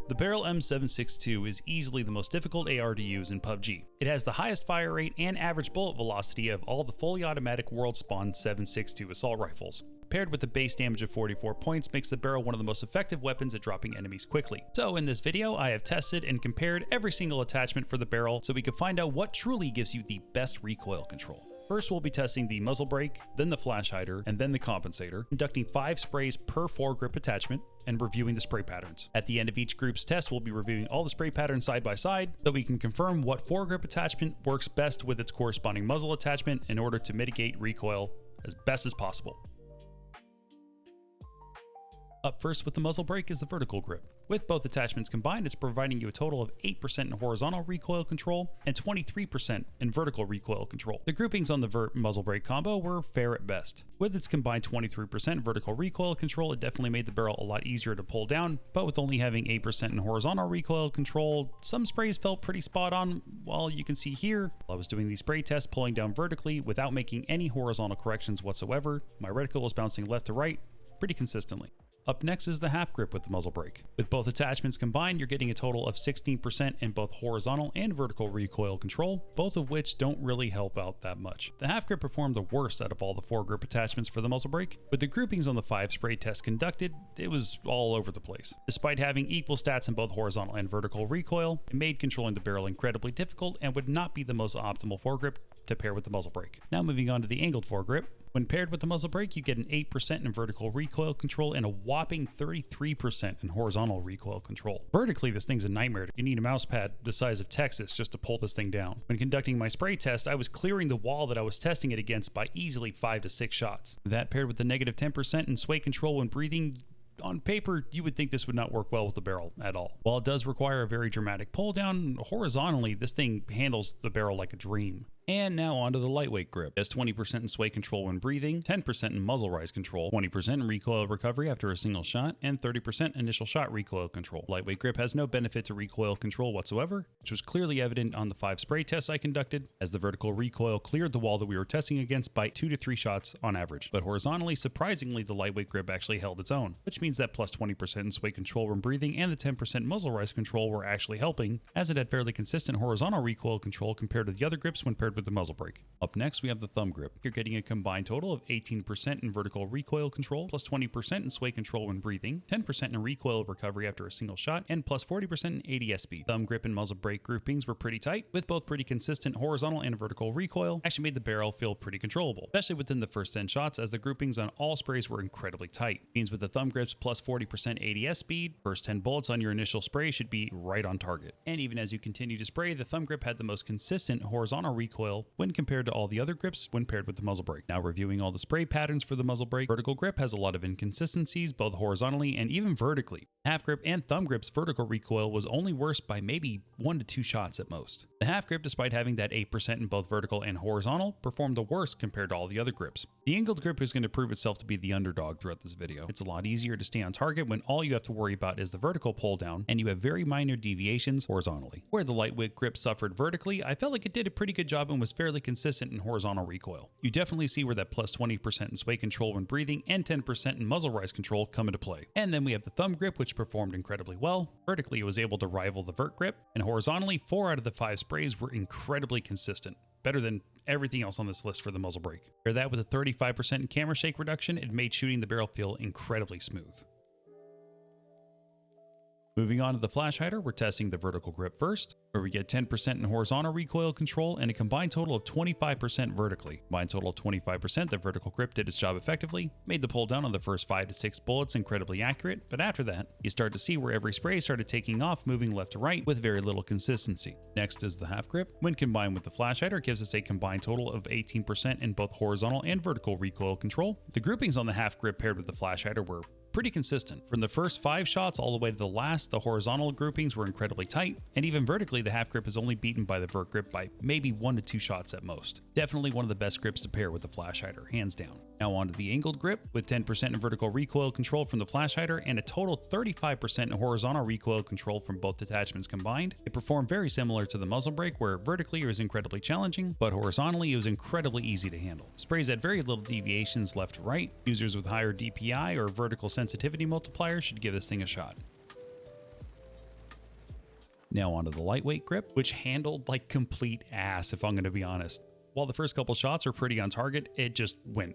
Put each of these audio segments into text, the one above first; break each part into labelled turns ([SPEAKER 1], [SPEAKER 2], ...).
[SPEAKER 1] The Beryl M762 is easily the most difficult AR to use in PUBG. It has the highest fire rate and average bullet velocity of all the fully automatic world spawn 7.62 assault rifles. Paired with the base damage of 44 points makes the Beryl one of the most effective weapons at dropping enemies quickly. So in this video, I have tested and compared every single attachment for the Beryl so we can find out what truly gives you the best recoil control. First, we'll be testing the muzzle brake, then the flash hider, and then the compensator, conducting 5 sprays per foregrip attachment, and reviewing the spray patterns. At the end of each group's test, we'll be reviewing all the spray patterns side by side so we can confirm what foregrip attachment works best with its corresponding muzzle attachment in order to mitigate recoil as best as possible. Up first with the muzzle brake is the vertical grip. With both attachments combined, it's providing you a total of 8% in horizontal recoil control and 23% in vertical recoil control. The groupings on the muzzle brake combo were fair at best. With its combined 23% vertical recoil control, it definitely made the Beryl a lot easier to pull down, but with only having 8% in horizontal recoil control, some sprays felt pretty spot on. While you can see here, while I was doing these spray tests pulling down vertically without making any horizontal corrections whatsoever, my reticle was bouncing left to right pretty consistently. Up next is the half grip with the muzzle brake. With both attachments combined, you're getting a total of 16% in both horizontal and vertical recoil control, both of which don't really help out that much. The half grip performed the worst out of all the foregrip attachments for the muzzle brake. With the groupings on the 5 spray tests conducted, it was all over the place. Despite having equal stats in both horizontal and vertical recoil, it made controlling the Beryl incredibly difficult and would not be the most optimal foregrip to pair with the muzzle brake. Now moving on to the angled foregrip. When paired with the muzzle brake, you get an 8% in vertical recoil control and a whopping 33% in horizontal recoil control. Vertically, this thing's a nightmare. You need a mouse pad the size of Texas just to pull this thing down. When conducting my spray test, I was clearing the wall that I was testing it against by easily 5 to 6 shots. That paired with the negative 10% in sway control when breathing, on paper, you would think this would not work well with the Beryl at all. While it does require a very dramatic pull down, horizontally, this thing handles the Beryl like a dream. And now onto the lightweight grip. It has 20% in sway control when breathing, 10% in muzzle rise control, 20% in recoil recovery after a single shot, and 30% initial shot recoil control. Lightweight grip has no benefit to recoil control whatsoever, which was clearly evident on the 5 spray tests I conducted, as the vertical recoil cleared the wall that we were testing against by 2 to 3 shots on average. But horizontally, surprisingly, the lightweight grip actually held its own, which means that plus 20% in sway control when breathing and the 10% muzzle rise control were actually helping, as it had fairly consistent horizontal recoil control compared to the other grips when paired with the muzzle brake. Up next, we have the thumb grip. You're getting a combined total of 18% in vertical recoil control, plus 20% in sway control when breathing, 10% in recoil recovery after a single shot, and plus 40% in ADS speed. Thumb grip and muzzle brake groupings were pretty tight, with both pretty consistent horizontal and vertical recoil. Actually made the Beryl feel pretty controllable, especially within the first 10 shots, as the groupings on all sprays were incredibly tight. Means with the thumb grips plus 40% ADS speed, first 10 bullets on your initial spray should be right on target. And even as you continue to spray, the thumb grip had the most consistent horizontal recoil when compared to all the other grips when paired with the muzzle brake. Now reviewing all the spray patterns for the muzzle brake, vertical grip has a lot of inconsistencies both horizontally and even vertically. Half grip and thumb grip's vertical recoil was only worse by maybe 1 to 2 shots at most. The half grip, despite having that 8% in both vertical and horizontal, performed the worst compared to all the other grips. The angled grip is going to prove itself to be the underdog throughout this video. It's a lot easier to stay on target when all you have to worry about is the vertical pull down and you have very minor deviations horizontally. Where the lightweight grip suffered vertically, I felt like it did a pretty good job and was fairly consistent in horizontal recoil. You definitely see where that plus 20% in sway control when breathing and 10% in muzzle rise control come into play. And then we have the thumb grip, which performed incredibly well. Vertically, it was able to rival the vert grip, and horizontally, 4 out of the 5 sprays were incredibly consistent, better than everything else on this list for the muzzle brake. Pair that with a 35% in camera shake reduction, it made shooting the Beryl feel incredibly smooth. Moving on to the flash hider, we're testing the vertical grip first, where we get 10% in horizontal recoil control and a combined total of 25% vertically. Combined total of 25%, the vertical grip did its job effectively, made the pull down on the first 5 to 6 bullets incredibly accurate, but after that, you start to see where every spray started taking off, moving left to right with very little consistency. Next is the half grip. When combined with the flash hider, gives us a combined total of 18% in both horizontal and vertical recoil control. The groupings on the half grip paired with the flash hider were pretty consistent. From the first 5 shots all the way to the last, the horizontal groupings were incredibly tight, and even vertically, the half grip is only beaten by the vert grip by maybe 1 to 2 shots at most. Definitely one of the best grips to pair with the flash hider, hands down. Now onto the angled grip, with 10% in vertical recoil control from the flash hider and a total 35% in horizontal recoil control from both attachments combined. It performed very similar to the muzzle brake, where vertically it was incredibly challenging, but horizontally it was incredibly easy to handle. Sprays had very little deviations left to right. Users with higher DPI or vertical sensitivity multipliers should give this thing a shot. Now onto the lightweight grip, which handled like complete ass if I'm going to be honest. While the first couple shots are pretty on target, it just went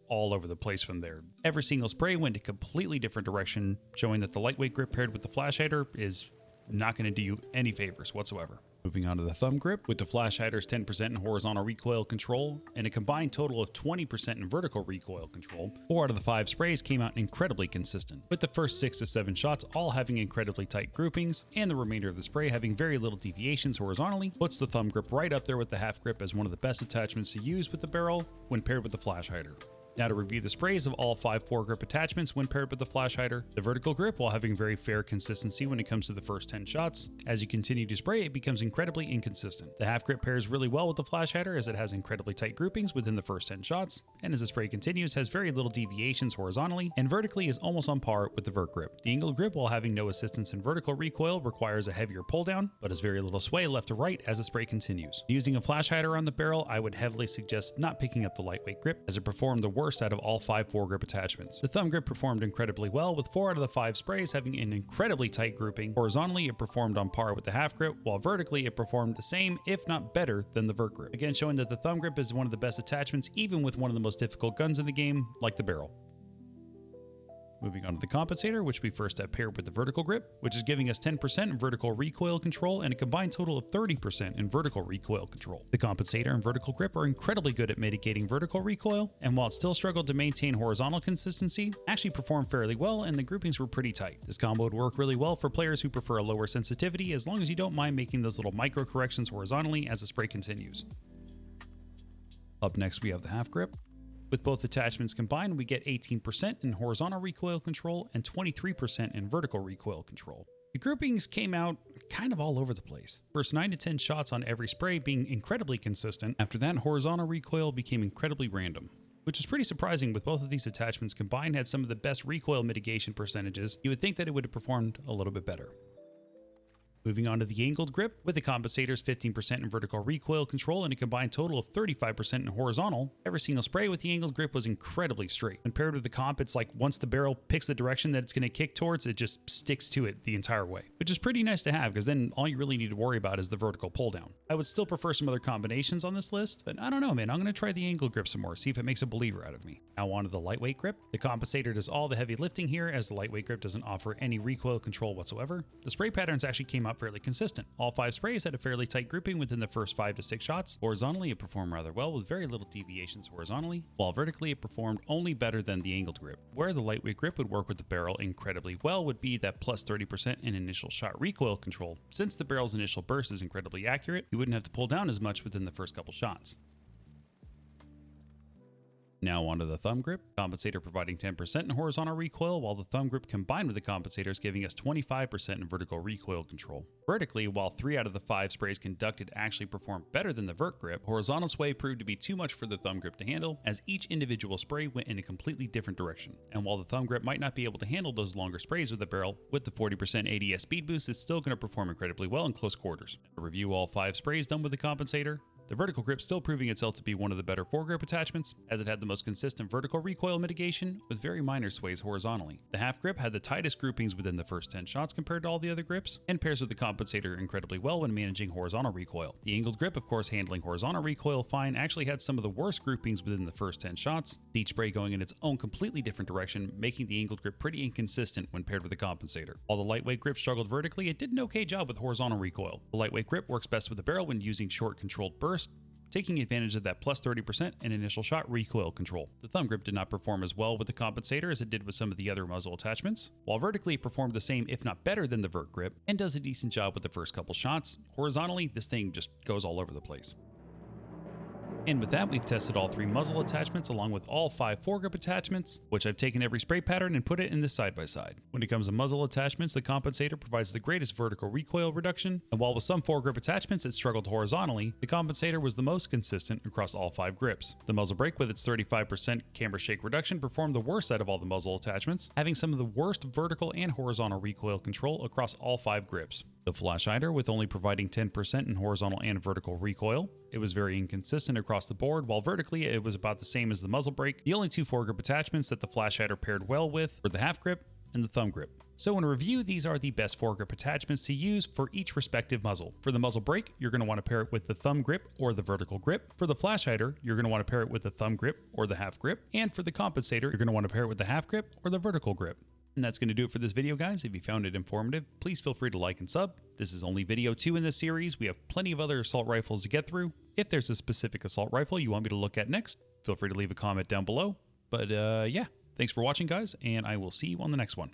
[SPEAKER 1] all over the place from there. Every single spray went a completely different direction, showing that the lightweight grip paired with the flash hider is not going to do you any favors whatsoever. Moving on to the thumb grip, with the flash hider's 10% in horizontal recoil control and a combined total of 20% in vertical recoil control, 4 out of the 5 sprays came out incredibly consistent, with the first 6 to 7 shots all having incredibly tight groupings, and the remainder of the spray having very little deviations horizontally, puts the thumb grip right up there with the half grip as one of the best attachments to use with the barrel when paired with the flash hider. Now to review the sprays of all 5 foregrip attachments when paired with the flash hider. The vertical grip, while having very fair consistency when it comes to the first 10 shots, as you continue to spray it becomes incredibly inconsistent. The half grip pairs really well with the flash hider as it has incredibly tight groupings within the first 10 shots, and as the spray continues has very little deviations horizontally, and vertically is almost on par with the vert grip. The angled grip, while having no assistance in vertical recoil, requires a heavier pull down, but has very little sway left to right as the spray continues. Using a flash hider on the barrel, I would heavily suggest not picking up the lightweight grip as it performed the worst out of all 5 foregrip attachments. The thumb grip performed incredibly well, with 4 out of the 5 sprays having an incredibly tight grouping. Horizontally, it performed on par with the half grip, while vertically it performed the same, if not better, than the vert grip. Again, showing that the thumb grip is one of the best attachments, even with one of the most difficult guns in the game, like the barrel. Moving on to the compensator, which we first have paired with the vertical grip, which is giving us 10% in vertical recoil control and a combined total of 30% in vertical recoil control. The compensator and vertical grip are incredibly good at mitigating vertical recoil, and while it still struggled to maintain horizontal consistency, actually performed fairly well and the groupings were pretty tight. This combo would work really well for players who prefer a lower sensitivity, as long as you don't mind making those little micro corrections horizontally as the spray continues. Up next we have the half grip. With both attachments combined, we get 18% in horizontal recoil control and 23% in vertical recoil control. The groupings came out kind of all over the place. First 9 to 10 shots on every spray being incredibly consistent. After that, horizontal recoil became incredibly random, which is pretty surprising. With both of these attachments combined had some of the best recoil mitigation percentages. You would think that it would have performed a little bit better. Moving on to the angled grip, with the compensator's 15% in vertical recoil control and a combined total of 35% in horizontal, every single spray with the angled grip was incredibly straight. When paired with the comp, it's like once the barrel picks the direction that it's going to kick towards, it just sticks to it the entire way, which is pretty nice to have because then all you really need to worry about is the vertical pull down. I would still prefer some other combinations on this list, but I don't know, man. I'm going to try the angled grip some more, see if it makes a believer out of me. Now on to the lightweight grip. The compensator does all the heavy lifting here, as the lightweight grip doesn't offer any recoil control whatsoever. The spray patterns actually came out fairly consistent. All 5 sprays had a fairly tight grouping within the first 5 to 6 shots. Horizontally, it performed rather well with very little deviations horizontally, while vertically it performed only better than the angled grip. Where the lightweight grip would work with the barrel incredibly well would be that plus 30% in initial shot recoil control. Since the barrel's initial burst is incredibly accurate, you wouldn't have to pull down as much within the first couple shots. Now onto the thumb grip. Compensator providing 10% in horizontal recoil, while the thumb grip combined with the compensator is giving us 25% in vertical recoil control. Vertically, while 3 out of the 5 sprays conducted actually performed better than the vert grip, horizontal sway proved to be too much for the thumb grip to handle, as each individual spray went in a completely different direction. And while the thumb grip might not be able to handle those longer sprays with the barrel, with the 40% ADS speed boost, it's still going to perform incredibly well in close quarters. To review all 5 sprays done with the compensator. The vertical grip still proving itself to be one of the better foregrip attachments, as it had the most consistent vertical recoil mitigation with very minor sways horizontally. The half grip had the tightest groupings within the first 10 shots compared to all the other grips, and pairs with the compensator incredibly well when managing horizontal recoil. The angled grip, of course, handling horizontal recoil fine, actually had some of the worst groupings within the first 10 shots, each spray going in its own completely different direction, making the angled grip pretty inconsistent when paired with the compensator. While the lightweight grip struggled vertically, it did an okay job with horizontal recoil. The lightweight grip works best with the barrel when using short controlled bursts, taking advantage of that plus 30% in initial shot recoil control. The thumb grip did not perform as well with the compensator as it did with some of the other muzzle attachments, while vertically it performed the same if not better than the vert grip, and does a decent job with the first couple shots. Horizontally, this thing just goes all over the place. And with that, we've tested all 3 muzzle attachments along with all 5 foregrip attachments, which I've taken every spray pattern and put it in this side by side. When it comes to muzzle attachments, the compensator provides the greatest vertical recoil reduction, and while with some foregrip attachments it struggled horizontally, the compensator was the most consistent across all 5 grips. The muzzle brake, with its 35% camber shake reduction, performed the worst out of all the muzzle attachments, having some of the worst vertical and horizontal recoil control across all 5 grips. The flash hider, with only providing 10% in horizontal and vertical recoil, it was very inconsistent across the board, while vertically it was about the same as the muzzle brake. The only 2 foregrip attachments that the flash hider paired well with were the half grip and the thumb grip. So in review, these are the best foregrip attachments to use for each respective muzzle. For the muzzle brake, you're going to want to pair it with the thumb grip or the vertical grip. For the flash hider, you're going to want to pair it with the thumb grip or the half grip. And for the compensator, you're going to want to pair it with the half grip or the vertical grip. And that's going to do it for this video, guys. If you found it informative, please feel free to like and sub. This is only video 2 in this series. We have plenty of other assault rifles to get through. If there's a specific assault rifle you want me to look at next, feel free to leave a comment down below. But yeah, thanks for watching, guys, and I will see you on the next one.